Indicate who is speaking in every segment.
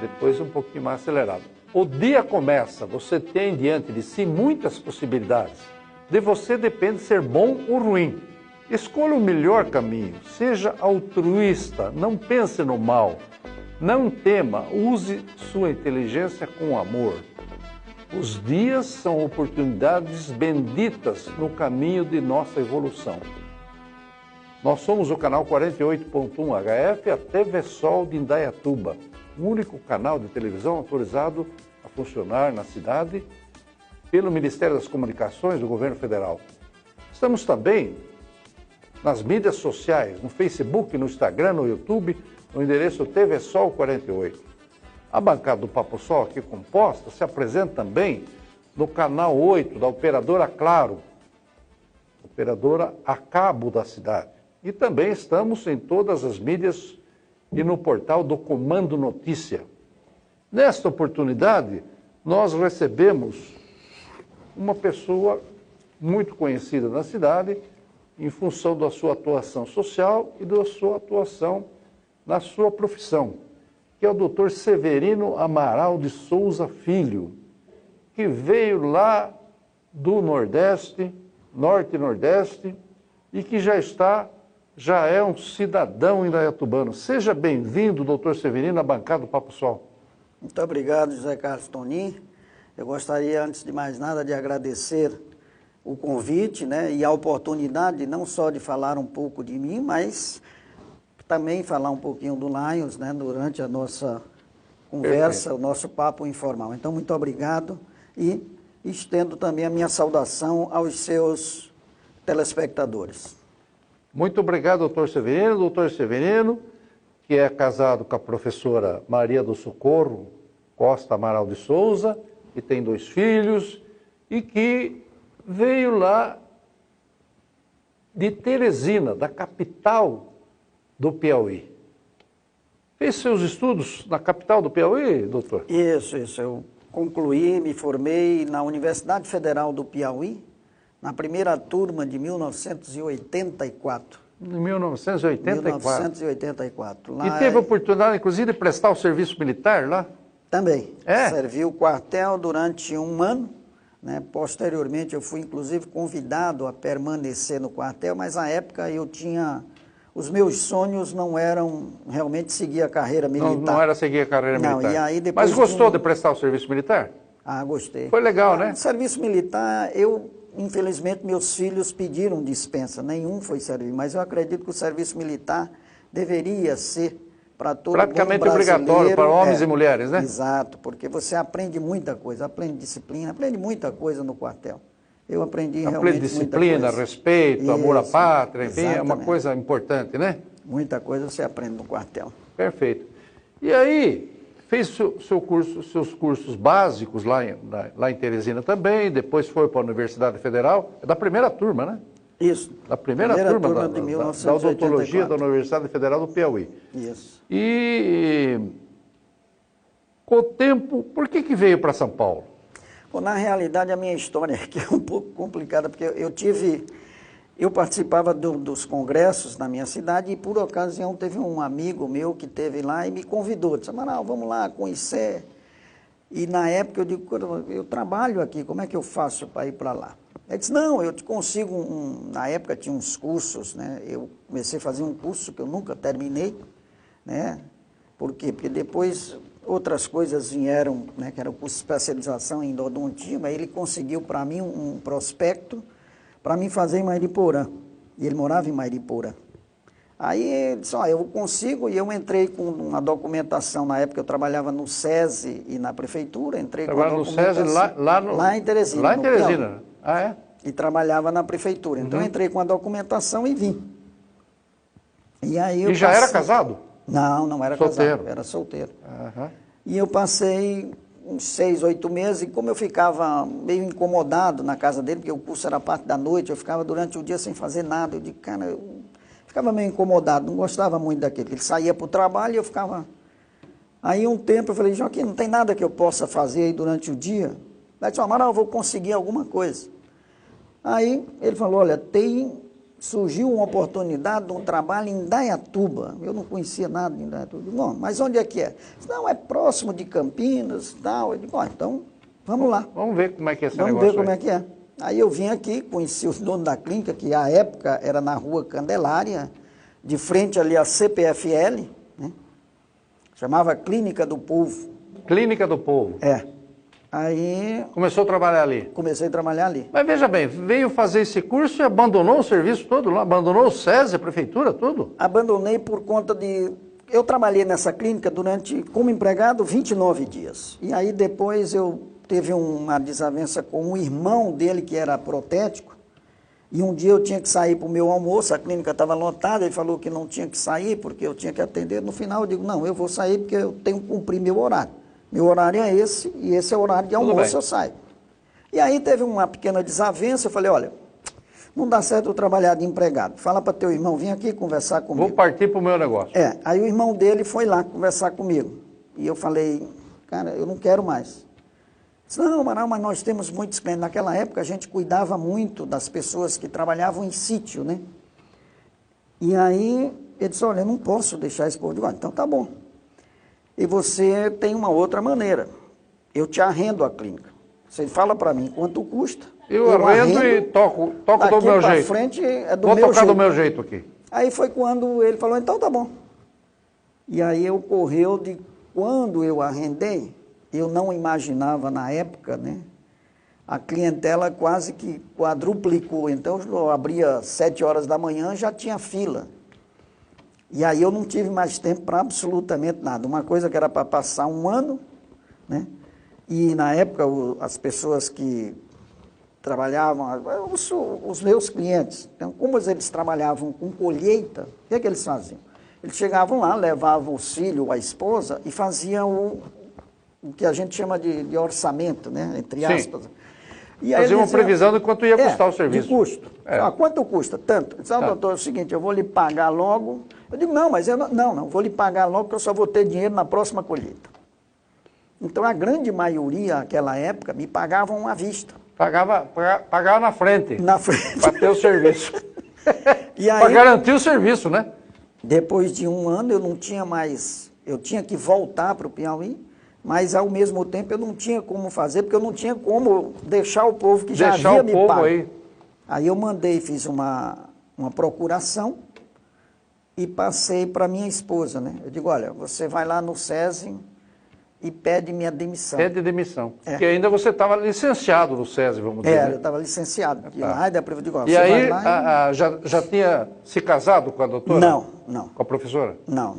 Speaker 1: depois um pouquinho mais acelerado. O dia começa, você tem diante de si muitas possibilidades. De você depende ser bom ou ruim. Escolha o melhor caminho, seja altruísta, não pense no mal. Não tema, use sua inteligência com amor. Os dias são oportunidades benditas no caminho de nossa evolução. Nós somos o canal 48.1 HF, a TV Sol de Indaiatuba, o único canal de televisão autorizado a funcionar na cidade pelo Ministério das Comunicações do Governo Federal. Estamos também nas mídias sociais, no Facebook, no Instagram, no YouTube, no endereço TV Sol 48. A bancada do Papo Sol aqui composta se apresenta também no canal 8 da operadora Claro, operadora a cabo da cidade. E também estamos em todas as mídias e no portal do Comando Notícia. Nesta oportunidade, nós recebemos uma pessoa muito conhecida na cidade em função da sua atuação social e da sua atuação na sua profissão, que é o Dr. Severino Amaral de Souza Filho, que veio lá do Nordeste, Norte e Nordeste, e que já é um cidadão indaiatubano. Seja bem-vindo, doutor Severino, à bancada do Papo Sol.
Speaker 2: Muito obrigado, José Carlos Tonin. Eu gostaria, antes de mais nada, de agradecer o convite, né, e a oportunidade não só de falar um pouco de mim, mas também falar um pouquinho do Lions, né, durante a nossa conversa, o nosso papo informal. Então, muito obrigado e estendo também a minha saudação aos seus telespectadores.
Speaker 1: Muito obrigado, doutor Severino. Doutor Severino, que é casado com a professora Maria do Socorro Costa Amaral de Souza, que tem 2 filhos e que veio lá de Teresina, da capital do Piauí. Fez seus estudos na capital do Piauí, doutor?
Speaker 2: Isso. Eu concluí, me formei na Universidade Federal do Piauí, na primeira turma de 1984.
Speaker 1: Em 1984?
Speaker 2: 1984. Lá
Speaker 1: e teve a oportunidade, inclusive, de prestar o serviço militar lá?
Speaker 2: Também.
Speaker 1: É?
Speaker 2: Servi o quartel durante 1 ano. Né? Posteriormente, eu fui, inclusive, convidado a permanecer no quartel, mas, na época, eu tinha... Os meus sonhos não eram realmente seguir a carreira militar.
Speaker 1: Não era seguir a carreira militar.
Speaker 2: E aí, depois
Speaker 1: mas gostou de prestar o serviço militar?
Speaker 2: Ah, gostei.
Speaker 1: Foi legal, né?
Speaker 2: Serviço militar, infelizmente, meus filhos pediram dispensa. Nenhum foi servir, mas eu acredito que o serviço militar deveria ser para todo mundo brasileiro.
Speaker 1: Praticamente obrigatório para homens e mulheres, né?
Speaker 2: Exato, porque você aprende muita coisa, aprende disciplina, aprende muita coisa no quartel. Eu aprendi realmente
Speaker 1: disciplina,
Speaker 2: muita coisa.
Speaker 1: Respeito, amor à pátria, enfim,
Speaker 2: exatamente.
Speaker 1: É uma coisa importante, né?
Speaker 2: Muita coisa você aprende no quartel.
Speaker 1: Perfeito. E aí, fez seus cursos básicos lá em Teresina também, depois foi para a Universidade Federal, é da primeira turma, né?
Speaker 2: Isso.
Speaker 1: Da primeira turma
Speaker 2: de 1984.
Speaker 1: da odontologia da Universidade Federal do Piauí.
Speaker 2: Isso.
Speaker 1: E com o tempo, por que veio para São Paulo?
Speaker 2: Bom, na realidade, a minha história aqui é um pouco complicada, porque eu participava dos congressos na minha cidade e, por ocasião, teve um amigo meu que esteve lá e me convidou. Disse, Amaral, vamos lá conhecer. E, na época, eu digo, eu trabalho aqui, como é que eu faço para ir para lá? Ele disse, não, eu te consigo na época tinha uns cursos, né? Eu comecei a fazer um curso que eu nunca terminei, né? Por quê? Porque depois outras coisas vieram, né? Que era o curso de especialização em endodontia, mas ele conseguiu para mim um prospecto para mim fazer em Mariporã. E ele morava em Mariporã. Aí ele disse, eu consigo, e eu entrei com uma documentação, na época eu trabalhava no SESI e na prefeitura, entrei com a documentação.
Speaker 1: No SESI lá
Speaker 2: em Teresina.
Speaker 1: Lá em Teresina. Ah, é?
Speaker 2: E trabalhava na prefeitura. Então eu entrei com a documentação e vim. E aí eu
Speaker 1: já era casado?
Speaker 2: Não era
Speaker 1: solteiro.
Speaker 2: Casado, era solteiro.
Speaker 1: Uhum.
Speaker 2: E eu passei uns 6, 8 meses, e como eu ficava meio incomodado na casa dele, porque o curso era parte da noite, eu ficava durante o dia sem fazer nada, eu digo, cara, eu ficava meio incomodado, não gostava muito daquilo. Ele saía para o trabalho e eu ficava... Aí um tempo eu falei, Joaquim, não tem nada que eu possa fazer aí durante o dia? Ele disse, Amaral, eu vou conseguir alguma coisa. Aí ele falou, olha, tem surgiu uma oportunidade de um trabalho em Indaiatuba. Eu não conhecia nada de Indaiatuba. Eu digo, bom, mas onde é que é? Não, é próximo de Campinas e tal. Eu digo, então, vamos lá.
Speaker 1: Vamos ver como é que é esse negócio.
Speaker 2: Vamos ver como é que é. Aí eu vim aqui, conheci os donos da clínica, que à época era na Rua Candelária, de frente ali à CPFL, né? Chamava Clínica do Povo.
Speaker 1: Clínica do Povo.
Speaker 2: É. Aí...
Speaker 1: Começou a trabalhar ali.
Speaker 2: Comecei a trabalhar ali.
Speaker 1: Mas veja bem, veio fazer esse curso e abandonou o serviço todo lá? Abandonou o SESI, a prefeitura, tudo?
Speaker 2: Abandonei por conta de... Eu trabalhei nessa clínica durante, como empregado, 29 dias. E aí depois eu teve uma desavença com um irmão dele que era protético. E um dia eu tinha que sair para o meu almoço, a clínica estava lotada, ele falou que não tinha que sair porque eu tinha que atender. No final eu digo, não, eu vou sair porque eu tenho que cumprir meu horário. Meu horário é esse, e esse é o horário de almoço, eu saio. E aí teve uma pequena desavença, eu falei, olha, não dá certo eu trabalhar de empregado. Fala para teu irmão, vem aqui conversar comigo.
Speaker 1: Vou partir para o meu negócio.
Speaker 2: Aí o irmão dele foi lá conversar comigo. E eu falei, cara, eu não quero mais. Disse, não, Amaral, mas nós temos muitos clientes. Naquela época a gente cuidava muito das pessoas que trabalhavam em sítio, né? E aí ele disse, olha, eu não posso deixar esse povo de guarda. Então tá bom. E você tem uma outra maneira. Eu te arrendo a clínica. Você fala para mim quanto custa.
Speaker 1: Eu arrendo e toco do meu jeito.
Speaker 2: Frente é do
Speaker 1: Vou
Speaker 2: meu
Speaker 1: tocar
Speaker 2: jeito.
Speaker 1: do meu jeito aqui.
Speaker 2: Aí foi quando ele falou, então tá bom. E aí ocorreu de quando eu arrendei, eu não imaginava na época, né? A clientela quase que quadruplicou. Então eu abria 7 horas da manhã, já tinha fila. E aí eu não tive mais tempo para absolutamente nada. Uma coisa que era para passar um ano, né? E na época as pessoas que trabalhavam, os meus clientes, então, como eles trabalhavam com colheita, o que é que eles faziam? Eles chegavam lá, levavam o filho, a esposa e faziam o que a gente chama de orçamento, né? Entre aspas.
Speaker 1: Sim.
Speaker 2: E aí
Speaker 1: fazia uma previsão de quanto ia custar o serviço.
Speaker 2: De custo. Quanto custa? Tanto. Disse, doutor, é o seguinte, eu vou lhe pagar logo. Eu digo, não, mas eu não, vou lhe pagar logo porque eu só vou ter dinheiro na próxima colheita. Então a grande maioria, naquela época, me pagavam à vista.
Speaker 1: Pagava na frente.
Speaker 2: Na frente.
Speaker 1: Para ter o serviço.
Speaker 2: E aí,
Speaker 1: para garantir o serviço, né?
Speaker 2: Depois de um ano eu não tinha mais, eu tinha que voltar para o Piauí, mas ao mesmo tempo eu não tinha como fazer, porque eu não tinha como deixar o povo que já havia me pago. Aí eu mandei, fiz uma procuração e passei para minha esposa, né? Eu digo, olha, você vai lá no SESI e pede minha demissão.
Speaker 1: Pede demissão. Porque ainda você estava licenciado no SESI, vamos dizer.
Speaker 2: Eu estava licenciado.
Speaker 1: E aí, já tinha se casado com a doutora?
Speaker 2: Não.
Speaker 1: Com a professora?
Speaker 2: Não.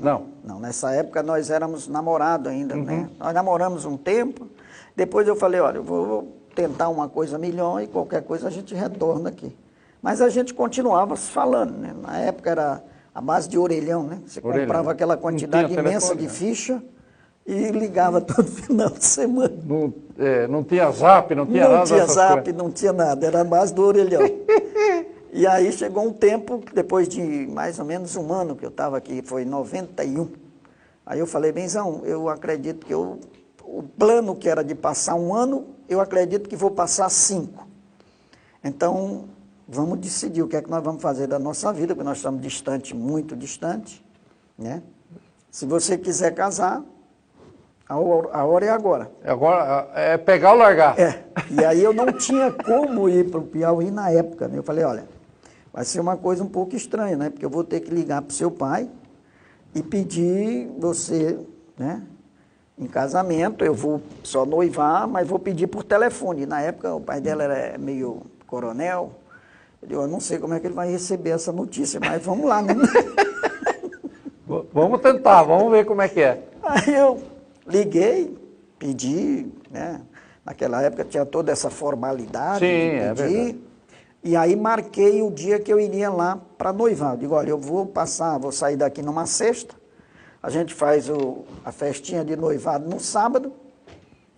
Speaker 2: Nessa época nós éramos namorados ainda, né? Nós namoramos um tempo, depois eu falei, olha, eu vou tentar uma coisa melhor e qualquer coisa a gente retorna aqui. Mas a gente continuava falando, né? Na época era a base de orelhão, né? Você comprava aquela quantidade imensa de ficha e ligava todo final de semana.
Speaker 1: Não tinha zap, não tinha nada.
Speaker 2: Não tinha zap, não tinha nada, era a base do orelhão. E aí chegou um tempo, depois de mais ou menos um ano que eu estava aqui, foi em 91. Aí eu falei, benzão, eu acredito que o plano que era de passar um ano, eu acredito que vou passar 5. Então, vamos decidir o que é que nós vamos fazer da nossa vida, porque nós estamos distantes, muito distantes, né? Se você quiser casar, a hora é agora.
Speaker 1: Agora é pegar ou largar.
Speaker 2: E aí eu não tinha como ir para o Piauí na época, né? Eu falei, olha, vai ser uma coisa um pouco estranha, né? Porque eu vou ter que ligar para o seu pai e pedir você, né? Em casamento, eu vou só noivar, mas vou pedir por telefone. Na época o pai dela era meio coronel. Eu não sei como é que ele vai receber essa notícia, mas vamos lá, né?
Speaker 1: Vamos tentar, vamos ver como é que é.
Speaker 2: Aí eu liguei, pedi, né? Naquela época tinha toda essa formalidade.
Speaker 1: Sim,
Speaker 2: de pedir,
Speaker 1: é verdade.
Speaker 2: E aí marquei o dia que eu iria lá para noivar. Eu digo, olha, eu vou sair daqui numa sexta, a gente faz a festinha de noivado no sábado,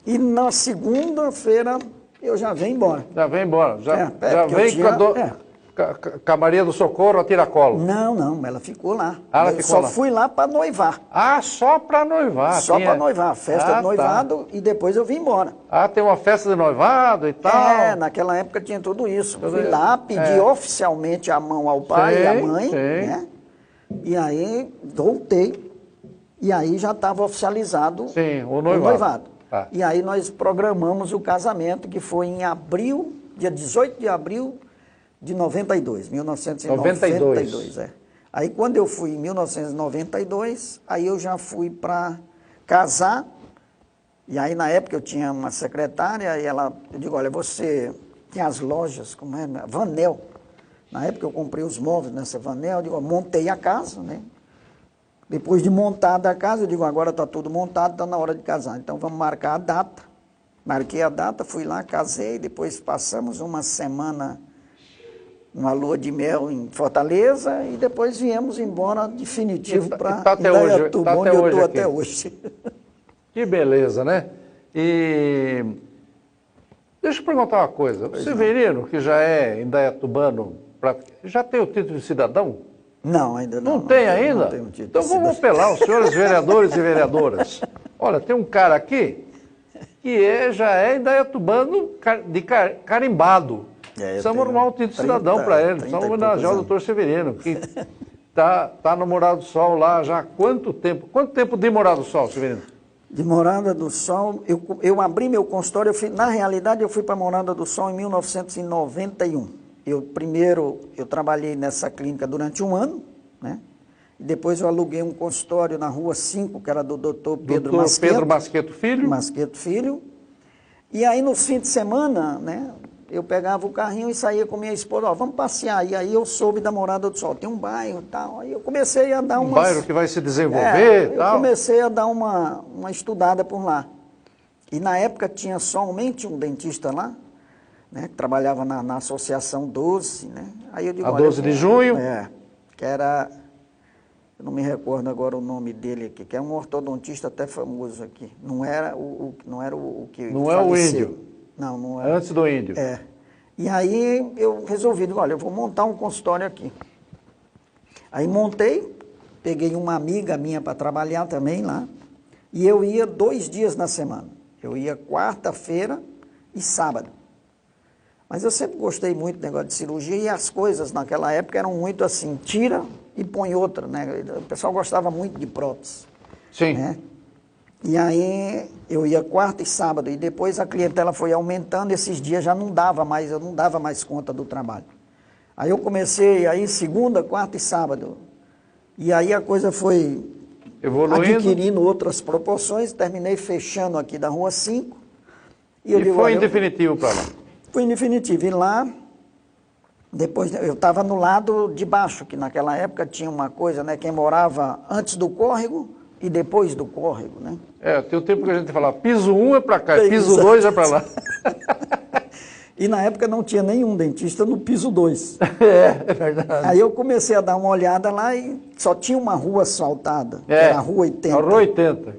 Speaker 2: e na segunda-feira eu já venho embora.
Speaker 1: Já vem embora, já vem com a Maria do Socorro a tiracolo?
Speaker 2: Não, ela ficou lá.
Speaker 1: Ela
Speaker 2: Eu
Speaker 1: ficou
Speaker 2: só
Speaker 1: lá.
Speaker 2: fui lá para noivar.
Speaker 1: Ah, só para noivar.
Speaker 2: Só para noivar, festa de noivado,
Speaker 1: tá.
Speaker 2: e depois eu vim embora.
Speaker 1: Ah, tem uma festa de noivado e tal.
Speaker 2: É, naquela época tinha tudo isso. Fui lá, pedi oficialmente a mão ao pai e à mãe, né? E aí voltei, e aí já estava oficializado
Speaker 1: o noivado.
Speaker 2: Ah. E aí nós programamos o casamento, que foi em abril, dia 18 de abril de 1992. É. Aí quando eu fui em 1992, aí eu já fui para casar, e aí na época eu tinha uma secretária, e eu digo, olha, você tem as lojas, como é? Vanel. Na época eu comprei os móveis nessa Vanel, eu digo, montei a casa, né? Depois de montada a casa, eu digo, agora está tudo montado, está na hora de casar. Então vamos marcar a data. Marquei a data, fui lá, casei, depois passamos uma semana numa lua de mel em Fortaleza e depois viemos embora definitivo para Indaiatuba, onde eu estou até hoje.
Speaker 1: Que beleza, né? E deixa eu perguntar uma coisa. O Severino, que já é indaiatubano, já tem o título de cidadão?
Speaker 2: Não, ainda não.
Speaker 1: Não tem ainda?
Speaker 2: Não tenho título
Speaker 1: então vamos apelar os senhores vereadores e vereadoras. Olha, tem um cara aqui que já é indaiatubano de carimbado. Precisamos arrumar um título de cidadão para ele. Precisamos homenagear o doutor Severino, que está no Morada do Sol lá já há quanto tempo? Quanto tempo de Morada do Sol, Severino?
Speaker 2: De Morada do Sol, eu abri meu consultório, na realidade eu fui para Morada do Sol em 1991. Primeiro eu trabalhei nessa clínica durante um ano, né? E depois eu aluguei um consultório na Rua 5, que era do doutor Pedro
Speaker 1: Masqueto Filho.
Speaker 2: Masqueto Filho. E aí no fim de semana, né, eu pegava o carrinho e saía com minha esposa, vamos passear. E aí eu soube da Morada do Sol, tem um bairro e tal. Aí eu comecei a dar
Speaker 1: um bairro que vai se desenvolver e tal.
Speaker 2: Eu comecei a dar uma estudada por lá. E na época tinha somente um dentista lá, né, que trabalhava na Associação 12, né? Aí eu digo,
Speaker 1: a 12 de junho?
Speaker 2: Que era, eu não me recordo agora o nome dele aqui, que é um ortodontista até famoso aqui. Não era o que
Speaker 1: não faleceu.
Speaker 2: É
Speaker 1: o índio?
Speaker 2: Não era.
Speaker 1: Antes do índio?
Speaker 2: E aí eu resolvi, digo, olha, eu vou montar um consultório aqui. Aí montei, peguei uma amiga minha para trabalhar também lá, e eu ia 2 dias na semana. Eu ia quarta-feira e sábado. Mas eu sempre gostei muito do negócio de cirurgia e as coisas naquela época eram muito assim, tira e põe outra, né? O pessoal gostava muito de prótese.
Speaker 1: Sim.
Speaker 2: Né? E aí eu ia quarta e sábado e depois a clientela foi aumentando, esses dias já não dava mais, eu não dava mais conta do trabalho. Aí eu comecei aí segunda, quarta e sábado. E aí a coisa foi adquirindo outras proporções, terminei fechando aqui da Rua 5.
Speaker 1: E foi em definitivo para lá?
Speaker 2: Fui em definitivo. E lá, depois eu estava no lado de baixo, que naquela época tinha uma coisa, né? Quem morava antes do córrego e depois do córrego, né?
Speaker 1: Tem o tempo que a gente fala, piso 1 é para cá, piso 2 é para lá.
Speaker 2: E na época não tinha nenhum dentista no piso 2.
Speaker 1: É verdade.
Speaker 2: Aí eu comecei a dar uma olhada lá e só tinha uma rua asfaltada, que era a Rua 80.
Speaker 1: A Rua 80.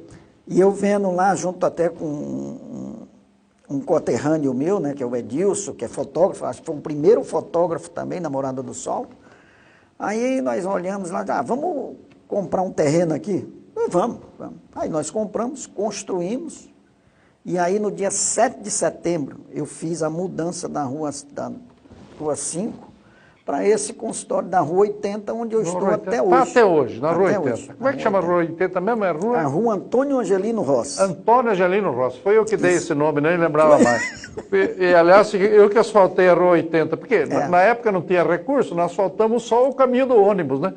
Speaker 2: E eu vendo lá, junto até com um conterrâneo meu, né, que é o Edilson, que é fotógrafo, acho que foi o primeiro fotógrafo também na Morada do Sol. Aí nós olhamos lá, vamos comprar um terreno aqui? Vamos. Aí nós compramos, construímos, e aí no dia 7 de setembro eu fiz a mudança da Rua 5 para esse consultório da Rua 80, onde eu estou até hoje.
Speaker 1: Até hoje, na Rua 80. Como é que chama a Rua 80 mesmo? É
Speaker 2: a Rua Antônio Angelino Rossi.
Speaker 1: Antônio Angelino Rossi. Foi eu que dei esse nome, nem lembrava mais. E, aliás, eu que asfaltei a Rua 80, porque na época não tinha recurso, nós asfaltamos só o caminho do ônibus, né?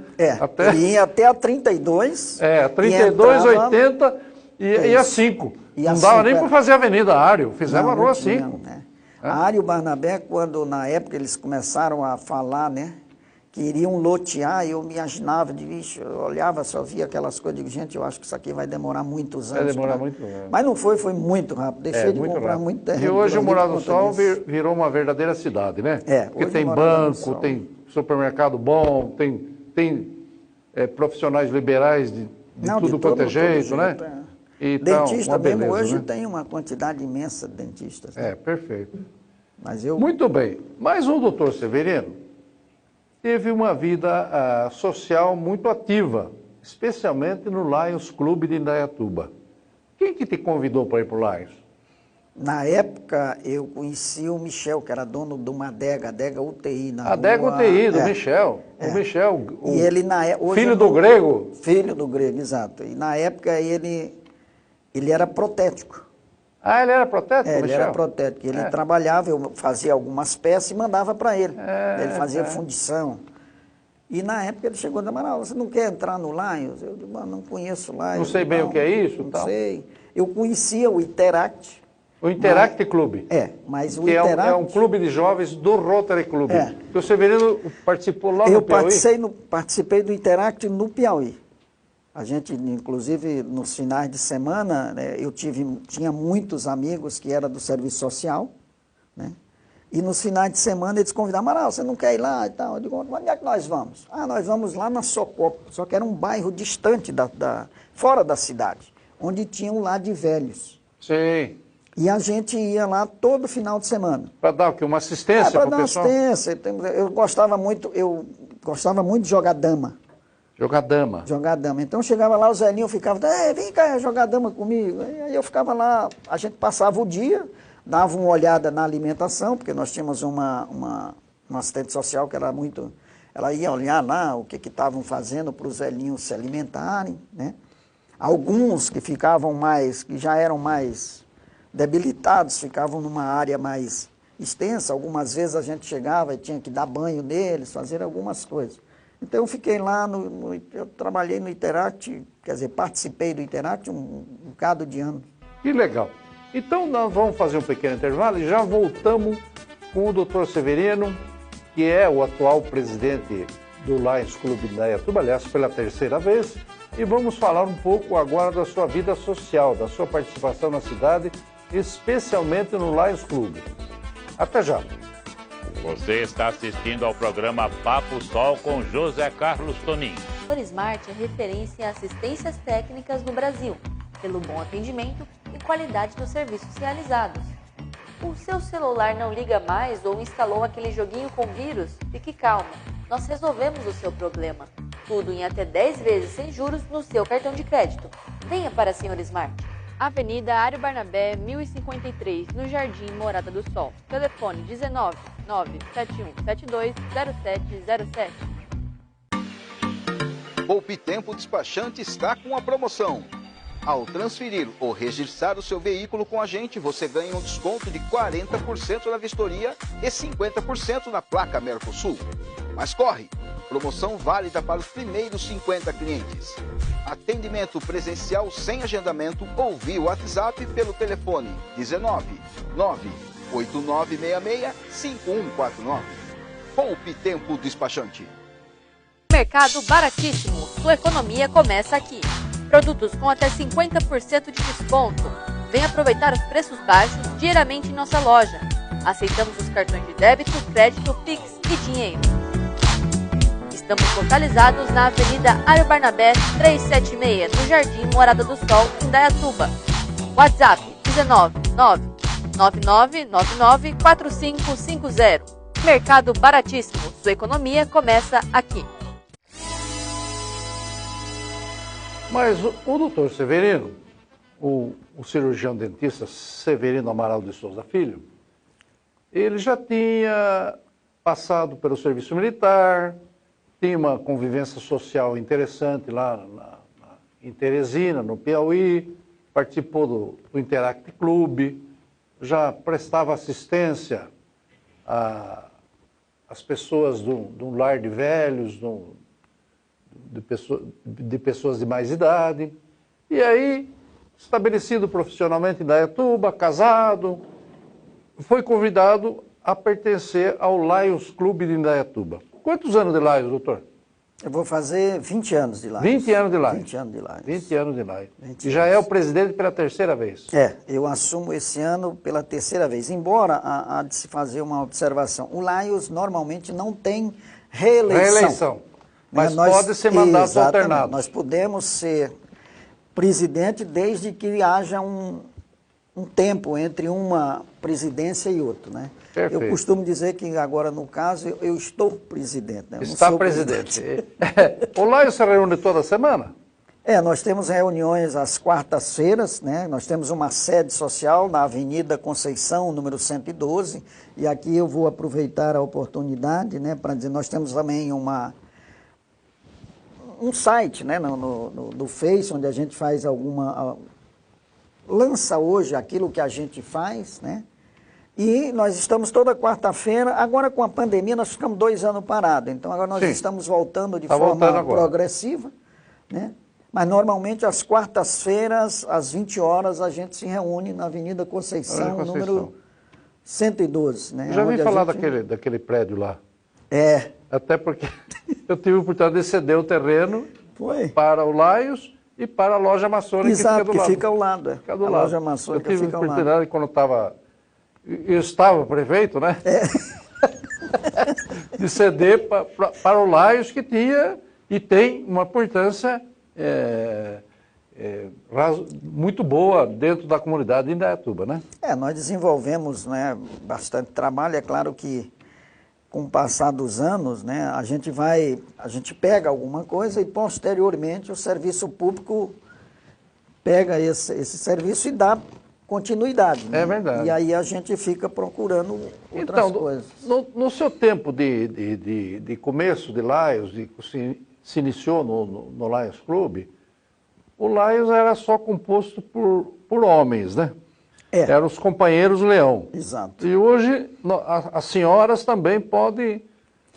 Speaker 2: E ia até a 32.
Speaker 1: 32, 80 e a 5. Não dava nem para fazer a Avenida Ário, fizemos a Rua 5.
Speaker 2: A Ário Barnabé, quando na época eles começaram a falar, né, que iriam lotear, eu me imaginava, eu olhava, só via aquelas coisas, digo, gente, eu acho que isso aqui vai demorar muitos anos.
Speaker 1: Vai demorar muito.
Speaker 2: Mas não foi muito rápido, deixei de comprar muito terreno.
Speaker 1: E hoje o Morada do Sol virou uma verdadeira cidade, né? Porque tem banco, tem supermercado bom, tem profissionais liberais de tudo quanto é jeito, né?
Speaker 2: Dentista mesmo hoje tem uma quantidade imensa de dentistas. Né?
Speaker 1: Perfeito.
Speaker 2: Mas
Speaker 1: Muito bem. Mas o doutor Severino, teve uma vida social muito ativa, especialmente no Lions Clube de Indaiatuba. Quem que te convidou para ir para o Lions?
Speaker 2: Na época, eu conheci o Michel, que era dono de uma adega UTI na
Speaker 1: Adega
Speaker 2: rua...
Speaker 1: UTI, do Michel. O Michel,
Speaker 2: e ele, hoje
Speaker 1: filho do grego?
Speaker 2: Filho do grego, exato. E na época ele era protético.
Speaker 1: Ah, ele era protético,
Speaker 2: Ele
Speaker 1: Michel?
Speaker 2: era protético. Ele trabalhava, eu fazia algumas peças e mandava para ele. Ele fazia fundição. E na época ele chegou e disse, Amaral, você não quer entrar no Lions? Eu disse, não conheço o Lions.
Speaker 1: Não sei bem o que é isso?
Speaker 2: Não sei. Eu conhecia o Interact.
Speaker 1: O Interact Clube.
Speaker 2: Mas o
Speaker 1: que
Speaker 2: Interact...
Speaker 1: é um clube de jovens do Rotary Clube. Que o Severino participou lá no Piauí?
Speaker 2: Eu participei do Interact no Piauí. A gente, inclusive, nos finais de semana, né, tinha muitos amigos que eram do serviço social, né? E nos finais de semana eles convidavam, Amaral, você não quer ir lá e tal? Eu digo, onde é que nós vamos? Nós vamos lá na Socopa, só que era um bairro distante, fora da cidade, onde tinha um lar de velhos.
Speaker 1: Sim.
Speaker 2: E a gente ia lá todo final de semana.
Speaker 1: Para dar o quê? Uma assistência para o pessoal?
Speaker 2: Para dar uma assistência. Eu gostava muito de jogar dama.
Speaker 1: Jogar dama.
Speaker 2: Jogar dama. Então chegava lá, o Zelinho ficava, vem cá jogar dama comigo. Aí eu ficava lá, a gente passava o dia, dava uma olhada na alimentação, porque nós tínhamos uma assistente social que era muito... Ela ia olhar lá o que estavam fazendo para os velhinhos se alimentarem, né? Alguns que já eram mais debilitados, ficavam numa área mais extensa. Algumas vezes a gente chegava e tinha que dar banho neles, fazer algumas coisas. Então eu fiquei lá, eu trabalhei no Interact, quer dizer, participei do Interact um bocado de anos.
Speaker 1: Que legal. Então nós vamos fazer um pequeno intervalo e já voltamos com o Dr. Severino, que é o atual presidente do Lions Clube de Indaiatuba, aliás, pela terceira vez, e vamos falar um pouco agora da sua vida social, da sua participação na cidade, especialmente no Lions Clube. Até já.
Speaker 3: Você está assistindo ao programa Papo Sol com José Carlos Tonin.
Speaker 4: A Smart é referência em assistências técnicas no Brasil, pelo bom atendimento e qualidade dos serviços realizados. O seu celular não liga mais ou instalou aquele joguinho com vírus? Fique calmo, nós resolvemos o seu problema. Tudo em até 10 vezes sem juros no seu cartão de crédito. Venha para a Sr. Smart. Avenida Ário Barnabé, 1053, no Jardim Morada do Sol. Telefone 19 97172 0707.
Speaker 5: Poupe Tempo Despachante está com a promoção. Ao transferir ou registrar o seu veículo com a gente, você ganha um desconto de 40% na vistoria e 50% na placa Mercosul. Mas corre! Promoção válida para os primeiros 50 clientes. Atendimento presencial sem agendamento ou via WhatsApp pelo telefone 19 98966 5149. Poupe Tempo Despachante.
Speaker 4: Mercado baratíssimo. Sua economia começa aqui. Produtos com até 50% de desconto. Venha aproveitar os preços baixos diariamente em nossa loja. Aceitamos os cartões de débito, crédito, Pix e dinheiro. Estamos localizados na Avenida Ário Barnabé 376, no Jardim Morada do Sol, em Indaiatuba. WhatsApp 19 99999 4550. Mercado baratíssimo. Sua economia começa aqui.
Speaker 1: Mas o doutor Severino, o cirurgião dentista Severino Amaral de Souza Filho, ele já tinha passado pelo serviço militar, tinha uma convivência social interessante lá em Teresina, no Piauí, participou do Interact Clube, já prestava assistência às pessoas de um lar de velhos, de pessoas de mais idade. E aí, estabelecido profissionalmente em Indaiatuba, casado, foi convidado a pertencer ao Lions Clube de Indaiatuba. Quantos anos de Lions, doutor?
Speaker 2: Eu vou fazer 20 anos de Lions.
Speaker 1: 20 anos de Lions.
Speaker 2: 20 anos de Lions.
Speaker 1: 20 anos de Lions.
Speaker 2: 20
Speaker 1: E já é o presidente pela terceira vez.
Speaker 2: Eu assumo esse ano pela terceira vez. Embora há de se fazer uma observação, o Lions normalmente não tem reeleição.
Speaker 1: Mas pode ser mandato alternado.
Speaker 2: Nós podemos ser presidente desde que haja um tempo entre uma presidência e outra, né?
Speaker 1: Perfeito.
Speaker 2: Eu costumo dizer que agora, no caso, eu estou presidente, né? Eu não
Speaker 1: Está
Speaker 2: sou
Speaker 1: presidente. O Laio se reúne toda semana?
Speaker 2: Nós temos reuniões às quartas-feiras, né? Nós temos uma sede social na Avenida Conceição, número 112, e aqui eu vou aproveitar a oportunidade, né, para dizer, nós temos também um site, né, no Face, onde a gente faz lança hoje aquilo que a gente faz, né? E nós estamos toda quarta-feira, agora com a pandemia nós ficamos 2 anos parados, então agora nós estamos voltando de forma progressiva, né? Mas normalmente às quartas-feiras, às 20 horas, a gente se reúne na Avenida Conceição, número 112, né?
Speaker 1: Já ouvi falar daquele prédio lá. Até porque eu tive a oportunidade de ceder o terreno para o Laios e para a loja maçônica.
Speaker 2: Exato, que fica ao lado.
Speaker 1: Fica do
Speaker 2: a
Speaker 1: lado.
Speaker 2: Loja maçônica
Speaker 1: eu tive
Speaker 2: fica
Speaker 1: a oportunidade quando eu estava prefeito, né? De ceder para o Laios, que tinha e tem uma importância muito boa dentro da comunidade de Indaiatuba, né?
Speaker 2: Nós desenvolvemos, né, bastante trabalho. É claro que com o passar dos anos, né, a gente pega alguma coisa e posteriormente o serviço público pega esse serviço e dá continuidade. Né?
Speaker 1: É verdade.
Speaker 2: E aí a gente fica procurando outras coisas.
Speaker 1: No seu tempo de começo de Laios, se iniciou no Lions Club, o Lions era só composto por homens, né? Eram os companheiros Leão.
Speaker 2: Exato.
Speaker 1: E hoje as senhoras também podem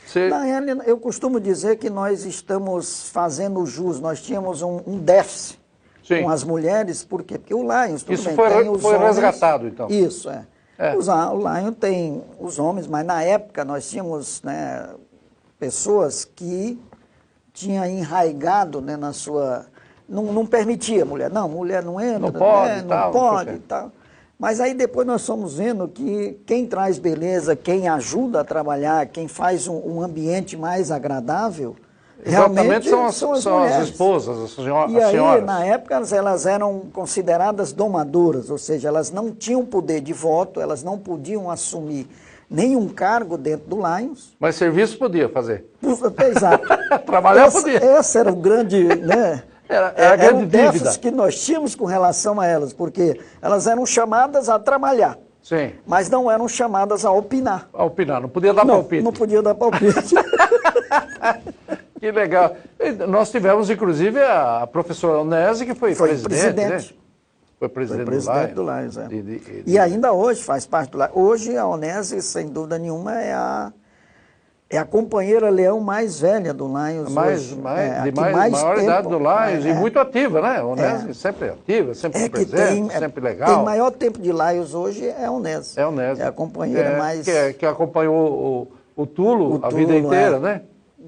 Speaker 1: ser...
Speaker 2: Na realidade, eu costumo dizer que nós estamos fazendo jus, nós tínhamos um déficit com as mulheres, por quê? Porque o Lions, tudo
Speaker 1: isso
Speaker 2: bem,
Speaker 1: foi
Speaker 2: tem os
Speaker 1: homens,
Speaker 2: resgatado,
Speaker 1: então.
Speaker 2: Isso, O Lions tem os homens, mas na época nós tínhamos, né, pessoas que tinha enraigado, né, na sua... Não permitia mulher. Não, mulher não entra,
Speaker 1: não pode,
Speaker 2: não pode e tal. Mas aí depois nós fomos vendo que quem traz beleza, quem ajuda a trabalhar, quem faz um ambiente mais agradável,
Speaker 1: exatamente,
Speaker 2: realmente são as
Speaker 1: esposas, as senhoras.
Speaker 2: E aí, na época, elas eram consideradas domadoras, ou seja, elas não tinham poder de voto, elas não podiam assumir nenhum cargo dentro do Lions.
Speaker 1: Mas serviço podia fazer.
Speaker 2: Exato.
Speaker 1: Trabalhar podia.
Speaker 2: Esse era o grande, né? Era o déficit que nós tínhamos com relação a elas, porque elas eram chamadas a trabalhar.
Speaker 1: Sim.
Speaker 2: Mas não eram chamadas a opinar.
Speaker 1: A opinar, não podia dar palpite.
Speaker 2: Não podia dar palpite.
Speaker 1: Que legal. Nós tivemos, inclusive, a professora Onese, que foi presidente. Né? Foi presidente
Speaker 2: do Lions. E ainda hoje faz parte do Lions. Hoje a Onese, sem dúvida nenhuma, é a companheira leão mais velha do Lions.
Speaker 1: Maior idade do Lions e muito ativa, né? A Onese sempre ativa, sempre presente, sempre legal.
Speaker 2: Quem maior tempo de Lions hoje é a Onese.
Speaker 1: É a Onese.
Speaker 2: É a companheira mais...
Speaker 1: Que acompanhou o Tulo a vida inteira, né?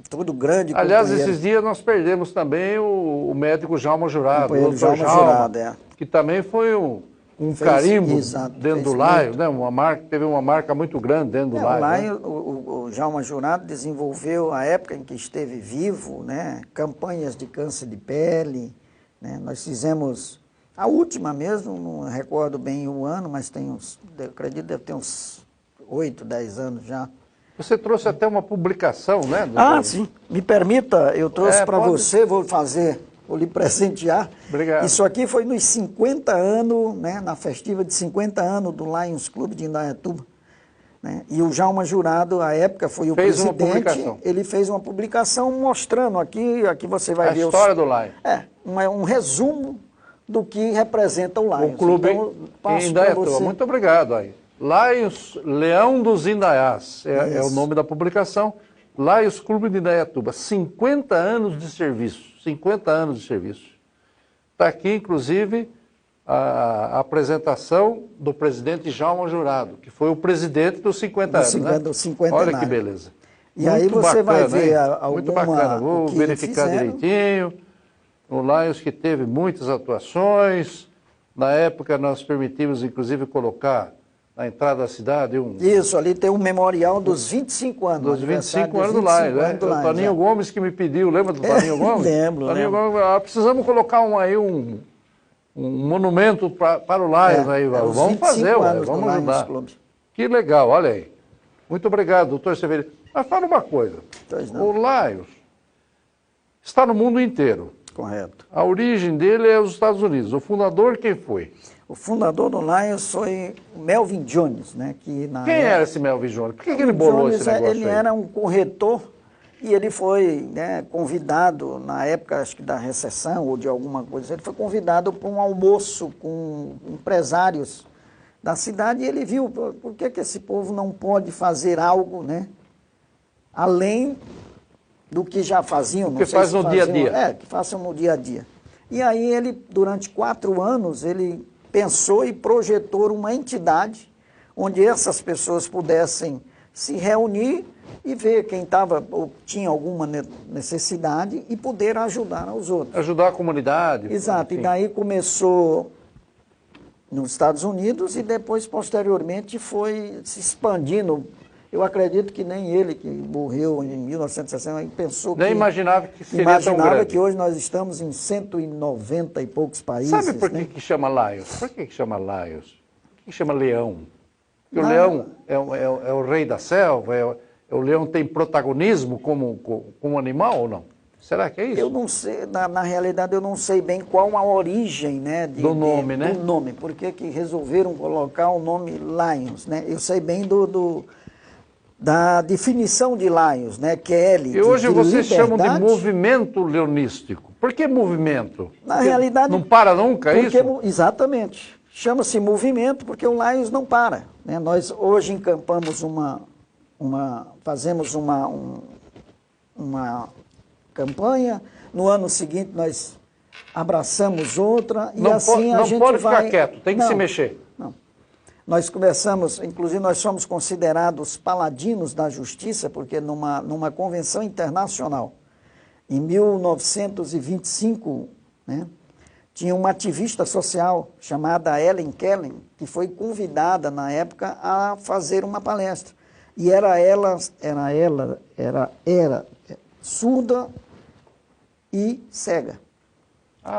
Speaker 2: Tudo grande.
Speaker 1: Aliás, esses dias nós perdemos também o médico Jalma Jurado, o
Speaker 2: doutor Jalma,
Speaker 1: que também foi um carimbo dentro do Lions, né? Teve uma marca muito grande dentro do Lions.
Speaker 2: O Jalma Jurado desenvolveu, a época em que esteve vivo, né, campanhas de câncer de pele. Né? Nós fizemos, a última mesmo, não recordo bem o ano, mas eu acredito que deve ter uns 8, 10 anos já.
Speaker 1: Você trouxe até uma publicação, né?
Speaker 2: Sim. Me permita, eu trouxe para você, vou lhe presentear.
Speaker 1: Obrigado.
Speaker 2: Isso aqui foi nos 50 anos, né, na festiva de 50 anos do Lions Club de Indaiatuba. Né? E o Jalma Jurado, à época, foi o presidente. Ele fez uma publicação mostrando aqui você vai ver...
Speaker 1: A história do Lions.
Speaker 2: Um resumo do que representa o Lions.
Speaker 1: O clube em Indaiatuba. Muito obrigado aí. Lions, Leão dos Indaiás, é o nome da publicação. Lions Clube de Indaiatuba, 50 anos de serviço. 50 anos de serviço. Está aqui, inclusive, a apresentação do presidente Jalma Jurado, que foi o presidente dos 50 anos. Né?
Speaker 2: Do 50
Speaker 1: Olha que beleza.
Speaker 2: E aí você vai ver
Speaker 1: muito bacana. Vou verificar direitinho. O Lions que teve muitas atuações. Na época nós permitimos, inclusive, colocar na entrada da cidade
Speaker 2: Isso, ali tem um memorial dos 25 anos.
Speaker 1: Dos 25 anos do Lions, né? O Toninho Gomes que me pediu, lembra do Toninho Gomes?
Speaker 2: Lembro.
Speaker 1: Gomes, precisamos colocar um monumento para o Lions aí. Vamos fazer, vamos ajudar. Que legal, olha aí. Muito obrigado, doutor Severino. Mas fala uma coisa, o Lions está no mundo inteiro.
Speaker 2: Correto.
Speaker 1: A origem dele é os Estados Unidos. O fundador quem foi?
Speaker 2: O fundador do Lions foi o Melvin Jones, né? Quem
Speaker 1: era esse Melvin Jones? Por que ele bolou esse negócio
Speaker 2: Ele era um corretor e ele foi, né, convidado, na época acho que da recessão ou de alguma coisa, ele foi convidado para um almoço com empresários da cidade e ele viu, por que esse povo não pode fazer algo, né, além do que já faziam.
Speaker 1: Que faz no dia a dia.
Speaker 2: Que façam no dia a dia. E aí ele, durante 4 anos, ele pensou e projetou uma entidade onde essas pessoas pudessem se reunir e ver quem estava ou tinha alguma necessidade e poder ajudar aos outros.
Speaker 1: Ajudar a comunidade.
Speaker 2: Exato, enfim. E daí começou nos Estados Unidos e depois, posteriormente, foi se expandindo. Eu acredito que nem ele, que morreu em 1960, pensou que...
Speaker 1: Nem imaginava que seria tão grande.
Speaker 2: Imaginava que hoje nós estamos em 190 e poucos países.
Speaker 1: Sabe por que,
Speaker 2: né?
Speaker 1: que chama Lions? Por que chama Lions? Por que chama leão? Porque o leão é o rei da selva, o leão tem protagonismo como animal ou não? Será que é isso?
Speaker 2: Eu não sei, na realidade eu não sei bem qual a origem, né,
Speaker 1: do nome, né?
Speaker 2: Do nome, por que resolveram colocar o nome Lions, né? Eu sei bem da definição de Lions, né, que é L.
Speaker 1: E hoje vocês chamam de movimento leonístico. Por que movimento?
Speaker 2: Na realidade...
Speaker 1: Não para nunca, é isso?
Speaker 2: Exatamente. Chama-se movimento porque o Lions não para, né? Nós hoje encampamos fazemos uma campanha, no ano seguinte nós abraçamos outra e assim a gente vai...
Speaker 1: Não pode ficar quieto, tem que se mexer.
Speaker 2: Não. Nós começamos, inclusive nós somos considerados paladinos da justiça, porque numa convenção internacional, em 1925, né, tinha uma ativista social chamada Ellen Kellen, que foi convidada na época a fazer uma palestra. E era surda e cega.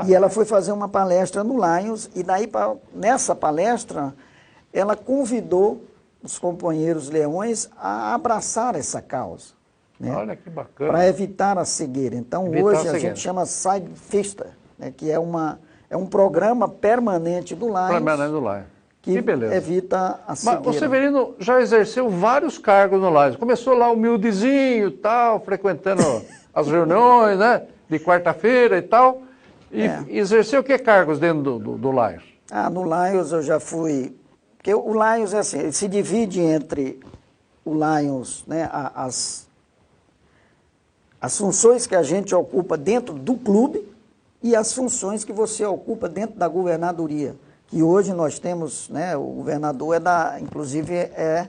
Speaker 2: E ela foi fazer uma palestra no Lions, e daí, nessa palestra, ela convidou os companheiros leões a abraçar essa causa. Né?
Speaker 1: Olha que bacana.
Speaker 2: Para evitar a cegueira. Então, hoje a gente chama Side Fista, né, que é um programa permanente do Lions.
Speaker 1: Permanente do Lions.
Speaker 2: Que evita a cegueira.
Speaker 1: Mas o Severino já exerceu vários cargos no Lions. Começou lá humildezinho, tal, frequentando as reuniões, né, de quarta-feira e tal. E exerceu que cargos dentro do Lions?
Speaker 2: No Lions eu já fui... Porque o Lions é assim, ele se divide entre o Lions, né, as funções que a gente ocupa dentro do clube e as funções que você ocupa dentro da governadoria. Que hoje nós temos, né, o governador inclusive é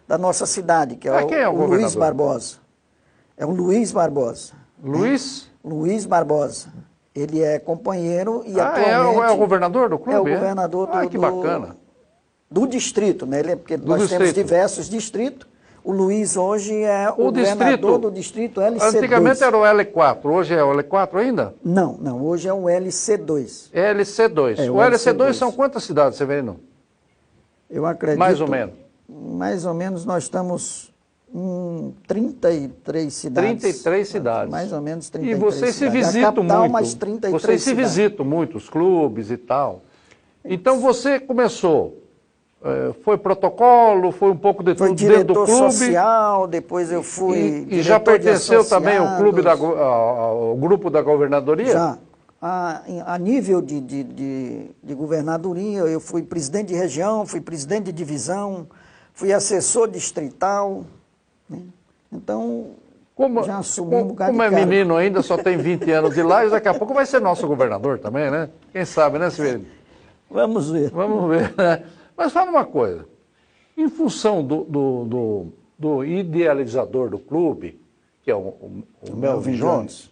Speaker 2: da nossa cidade, que é o Luiz Barbosa. É o Luiz Barbosa.
Speaker 1: Luiz?
Speaker 2: Né? Luiz Barbosa. Ele é companheiro e atualmente...
Speaker 1: É o governador do clube?
Speaker 2: É o governador
Speaker 1: que bacana.
Speaker 2: Do distrito, né? Porque nós temos diversos distritos. O Luiz hoje é o governador do distrito LC2.
Speaker 1: Antigamente era o L4, hoje é o L4 ainda?
Speaker 2: Não, hoje é o LC2.
Speaker 1: LC2. O LC2 são quantas cidades, Severino?
Speaker 2: Eu acredito...
Speaker 1: Mais ou menos.
Speaker 2: Mais ou menos nós estamos em 33 cidades.
Speaker 1: 33 cidades.
Speaker 2: Mais ou menos 33
Speaker 1: cidades. E vocês se visitam muito. Vocês se visitam muito, os clubes e tal. Então você começou... Foi protocolo, foi um pouco de tudo dentro do clube.
Speaker 2: Foi diretor social, depois eu fui
Speaker 1: E já pertenceu também ao grupo da governadoria?
Speaker 2: Já. A nível de governadoria, eu fui presidente de região, fui presidente de divisão, fui assessor distrital. Né? Então, já assumi um bocado de cargo.
Speaker 1: Como é menino ainda, só tem 20 anos de lá, e daqui a pouco vai ser nosso governador também, né? Quem sabe, né, Severino?
Speaker 2: Vamos ver.
Speaker 1: Vamos ver, né? Mas fala uma coisa, em função do idealizador do clube, que é o Melvin Jones,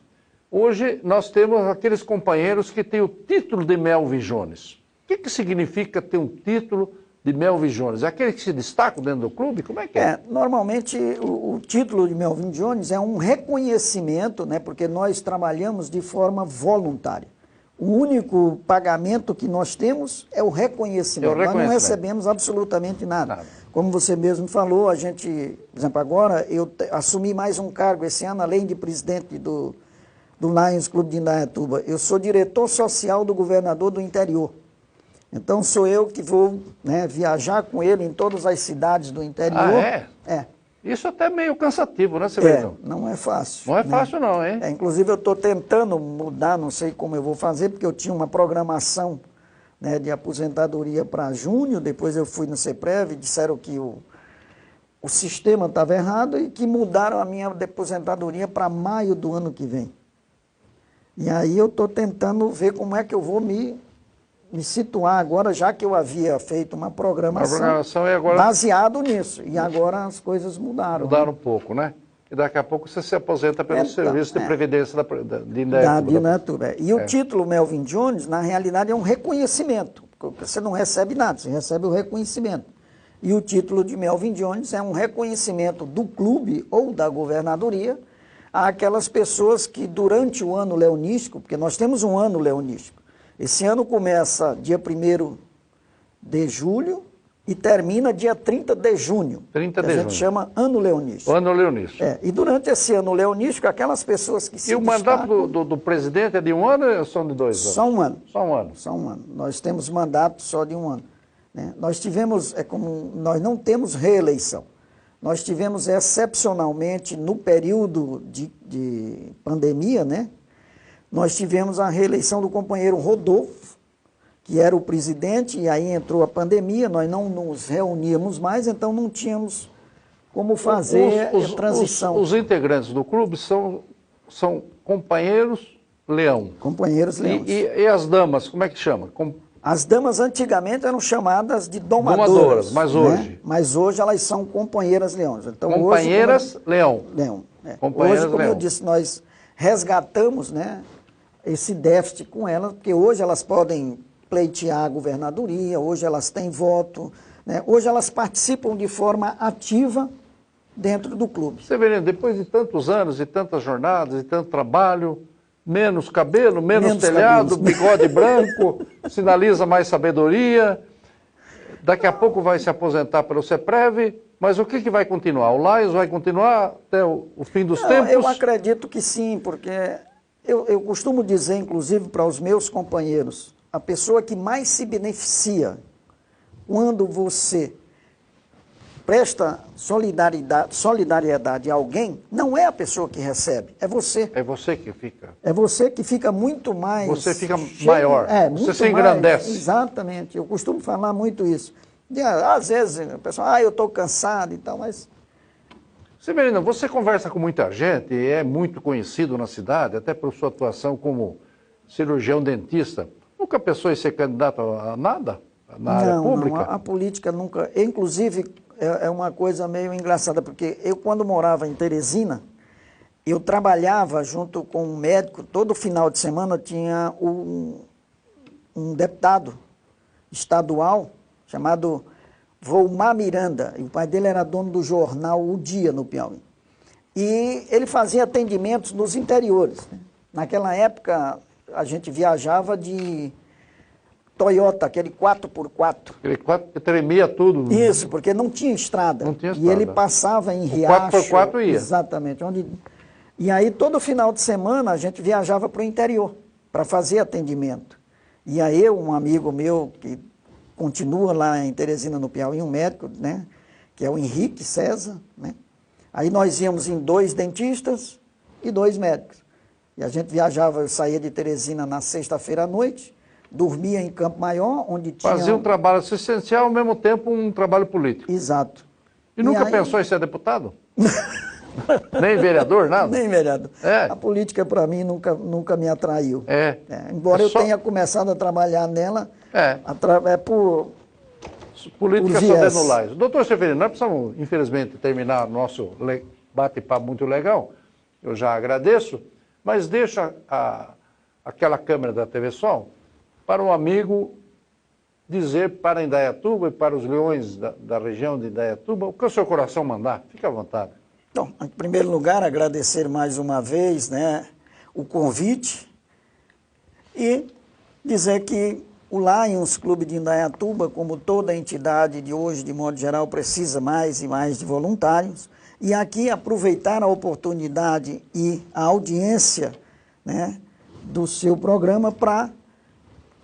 Speaker 1: hoje nós temos aqueles companheiros que têm o título de Melvin Jones. O que significa ter um título de Melvin Jones? É aquele que se destaca dentro do clube? Como é que é?
Speaker 2: Normalmente o título de Melvin Jones é um reconhecimento, né, porque nós trabalhamos de forma voluntária. O único pagamento que nós temos é o reconhecimento. Nós não recebemos absolutamente nada. Como você mesmo falou, a gente, por exemplo, agora eu assumi mais um cargo esse ano, além de presidente do Lions Clube de Indaiatuba. Eu sou diretor social do governador do interior. Então sou eu que vou, né, viajar com ele em todas as cidades do interior.
Speaker 1: Ah, é?
Speaker 2: É.
Speaker 1: Isso até é meio cansativo, né, Severino?
Speaker 2: Não é fácil.
Speaker 1: Não é fácil não, hein?
Speaker 2: Inclusive eu estou tentando mudar, não sei como eu vou fazer, porque eu tinha uma programação, né, de aposentadoria para junho, depois eu fui no CEPREV e disseram que o sistema estava errado e que mudaram a minha aposentadoria para maio do ano que vem. E aí eu estou tentando ver como é que eu vou me situar agora, já que eu havia feito uma programação
Speaker 1: e agora...
Speaker 2: baseado nisso. E agora as coisas mudaram.
Speaker 1: Mudaram um pouco, né? E daqui a pouco você se aposenta pelo serviço de previdência de Indaiatuba.
Speaker 2: E o título Melvin Jones, na realidade, é um reconhecimento. Você não recebe nada, você recebe o reconhecimento. E o título de Melvin Jones é um reconhecimento do clube ou da governadoria àquelas pessoas que durante o ano leonístico, porque nós temos um ano leonístico, esse ano começa dia 1º de julho e termina dia 30 de junho.
Speaker 1: 30 de
Speaker 2: junho. A
Speaker 1: junho.
Speaker 2: gente chama Ano Leonístico.
Speaker 1: Ano Leonístico.
Speaker 2: E durante esse Ano Leonístico, aquelas pessoas que se destacam...
Speaker 1: E o mandato do presidente é de 1 ano ou são de 2 anos?
Speaker 2: Só um ano.
Speaker 1: Só um ano.
Speaker 2: Só um ano. Nós temos mandato só de 1 ano. Né? Nós tivemos, nós não temos reeleição. Nós tivemos excepcionalmente, no período de pandemia, né? Nós tivemos a reeleição do companheiro Rodolfo, que era o presidente, e aí entrou a pandemia, nós não nos reuníamos mais, então não tínhamos como fazer a transição.
Speaker 1: Os integrantes do clube são companheiros leão.
Speaker 2: Companheiros leões.
Speaker 1: E as damas, como é que chama?
Speaker 2: As damas antigamente eram chamadas de domadoras.
Speaker 1: Mas hoje?
Speaker 2: Né? Mas hoje elas são companheiras leões. Então,
Speaker 1: companheiras
Speaker 2: hoje,
Speaker 1: leão.
Speaker 2: Hoje, como eu disse, nós resgatamos, né, esse déficit com elas, porque hoje elas podem pleitear a governadoria, hoje elas têm voto, né? Hoje elas participam de forma ativa dentro do clube.
Speaker 1: Severino, depois de tantos anos e tantas jornadas e tanto trabalho, menos cabelo, menos telhado, bigode branco, sinaliza mais sabedoria, daqui a pouco vai se aposentar pelo CEPREV, mas o que vai continuar? O Lions vai continuar até o fim dos tempos?
Speaker 2: Eu acredito que sim, porque eu costumo dizer, inclusive, para os meus companheiros, a pessoa que mais se beneficia quando você presta solidariedade a alguém, não é a pessoa que recebe, é você.
Speaker 1: É você que fica.
Speaker 2: É você que fica muito mais...
Speaker 1: Você fica maior, você se engrandece.
Speaker 2: Exatamente, eu costumo falar muito isso. Às vezes, o pessoal, eu estou cansado e tal, mas...
Speaker 1: Severino, você conversa com muita gente, é muito conhecido na cidade, até por sua atuação como cirurgião dentista. Nunca pensou em ser candidato a nada na área pública?
Speaker 2: Não, a política nunca... Inclusive, é uma coisa meio engraçada, porque eu, quando morava em Teresina, eu trabalhava junto com um médico, todo final de semana tinha um deputado estadual chamado Volmar Miranda, e o pai dele era dono do jornal O Dia, no Piauí. E ele fazia atendimentos nos interiores, né? Naquela época, a gente viajava de Toyota, aquele 4x4.
Speaker 1: Aquele 4 que tremia tudo.
Speaker 2: Isso, porque não tinha estrada.
Speaker 1: Não tinha estrada.
Speaker 2: E ele passava em Riacho.
Speaker 1: 4x4 ia.
Speaker 2: Exatamente. E aí, todo final de semana, a gente viajava para o interior, para fazer atendimento. E aí, um amigo meu, que continua lá em Teresina, no Piauí, um médico, né, que é o Henrique César, né? Aí nós íamos em 2 dentistas e 2 médicos. E a gente viajava, eu saía de Teresina na sexta-feira à noite, dormia em Campo Maior, onde tinha...
Speaker 1: Fazia um trabalho assistencial, ao mesmo tempo um trabalho político.
Speaker 2: Exato.
Speaker 1: E nunca pensou em ser deputado? Nem vereador, nada?
Speaker 2: Nem vereador. A política, para mim, nunca me atraiu. Embora eu tenha começado a trabalhar nela, por
Speaker 1: política só dentro do Lions. Doutor Severino, nós precisamos, infelizmente, terminar nosso bate-papo muito legal. Eu já agradeço, mas deixa aquela câmera da TV Sol para um amigo dizer para Indaiatuba e para os leões da região de Indaiatuba o que o seu coração mandar. Fique à vontade.
Speaker 2: Então, em primeiro lugar, agradecer mais uma vez, né, o convite e dizer que o Lions Clube de Indaiatuba, como toda entidade de hoje, de modo geral, precisa mais e mais de voluntários. E aqui aproveitar a oportunidade e a audiência, né, do seu programa para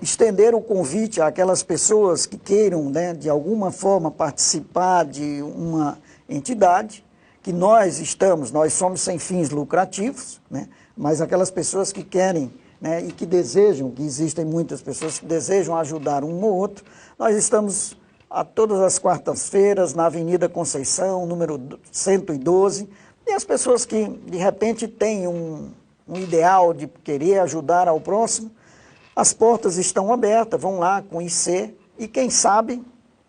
Speaker 2: estender o convite àquelas pessoas que queiram, né, de alguma forma participar de uma entidade, que nós somos sem fins lucrativos, né, mas aquelas pessoas que querem, né, e que desejam, que existem muitas pessoas que desejam ajudar um ou outro, nós estamos a todas as quartas-feiras na Avenida Conceição, número 112, e as pessoas que de repente têm um ideal de querer ajudar ao próximo, as portas estão abertas, vão lá conhecer e quem sabe,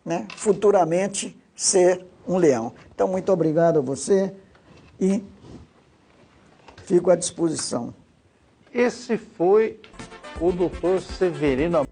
Speaker 2: né, futuramente ser um leão. Então, muito obrigado a você e fico à disposição.
Speaker 1: Esse foi o Dr. Severino